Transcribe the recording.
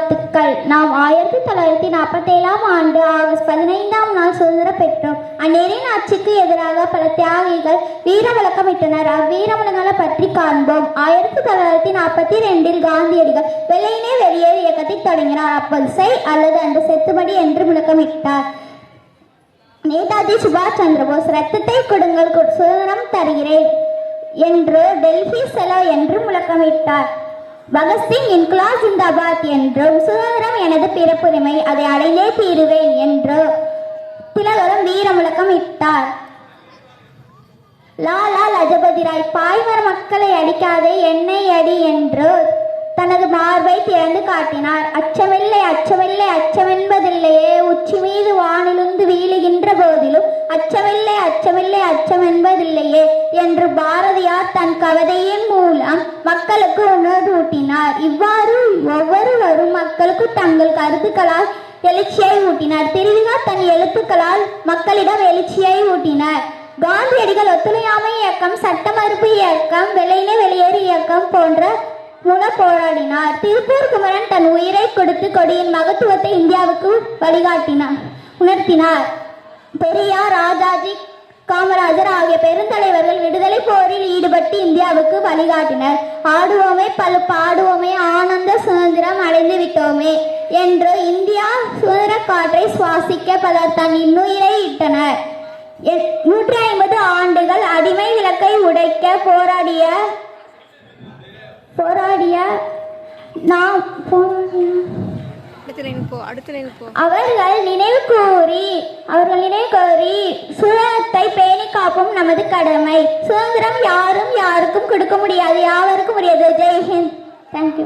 வாழ்த்துக்கள். நாம் 1947ஆம் ஆண்டு ஆகஸ்ட் 15ஆம் நாள் சுதந்திரம் பெற்றோம். அந்நேரின் ஆட்சிக்கு எதிராக பல தியாகிகள் வீர முழக்கமிட்டனர். அவ்வீர முழக்கங்களை பற்றி காண்போம். 1942இல் காந்தியடிகள் வெள்ளையினே வெளியேறு இயக்கத்தை தொடங்கினார். அப்போது செய் அல்லது அன்று செத்துமடி என்று முழக்கமிட்டார். நேதாஜி சுபாஷ் சந்திரபோஸ் ரத்தத்தை கொடுங்கள், சுதந்திரம் தருகிறேன் என்று டெல்லி செலோ என்று முழக்கமிட்டார். பகத்சிங் இன்குலாப் ஜிந்தாபாத் என்றும் சுதந்திரம் எனது பிறப்புரிமை, அதை அடைந்தே தீருவேன் என்று திலகரும் வீர முழக்கம் இட்டார். லாலா லஜபதி ராய் பாய்மர மக்களை அடிக்காதே என்னை அடி என்று தனது மார்பை திறந்து காட்டினார். அச்சமில்லை அச்சமில்லை அச்சமென்பதில்லையே, உச்சி மீது வானிலிருந்து வீழுகின்ற போதிலும் அச்சமில்லை அச்சமில்லை அச்சம் என்பதில்லையே என்று பாரதியார் தன் கவிதையின் மூலம் மக்களுக்கு உணர்வூட்டினார். இவ்வாறு ஒவ்வொருவரும் மக்களுக்கு தங்கள் கருத்துக்களால் எழுச்சியை ஊட்டினார். திருவிகா தன் எழுத்துக்களால் மக்களிடம் எழுச்சியை ஊட்டினார். காந்தியடிகள் ஒத்துழையாமை இயக்கம், சட்ட மறுப்பு இயக்கம், வெள்ளையினே வெளியேறு இயக்கம் போன்ற போராடினார். திருப்பூர் குமரன் தன் உயிரை கொடுத்து கொடியின் மகத்துவத்தை இந்தியாவுக்கு உணர்த்தினார். பெரியார், ராஜாஜி, காமராஜர் ஆகிய பெருந்தலைவர்கள் விடுதலை போரில் ஈடுபட்டு இந்தியாவுக்கு வழிகாட்டினர். ஆடுவோமே பல பாடுவோமே, ஆனந்த சுதந்திரம் அடைந்து விட்டோமே என்று இந்தியா சுதந்திர காற்றை சுவாசிக்க பலர் தன் இன்னுயிரை இட்டனர். 150 ஆண்டுகள் அடிமை விலக்கை உடைக்க போராடிய அவர்கள் நினைவு கூறி சுதந்திரத்தை பேணி காப்பும் நமது கடமை. சுதந்திரம் யாரும் யாருக்கும் கொடுக்க முடியாது, யாவருக்கும் உரியது. ஜெய் ஹிந்த். தேங்க்யூ.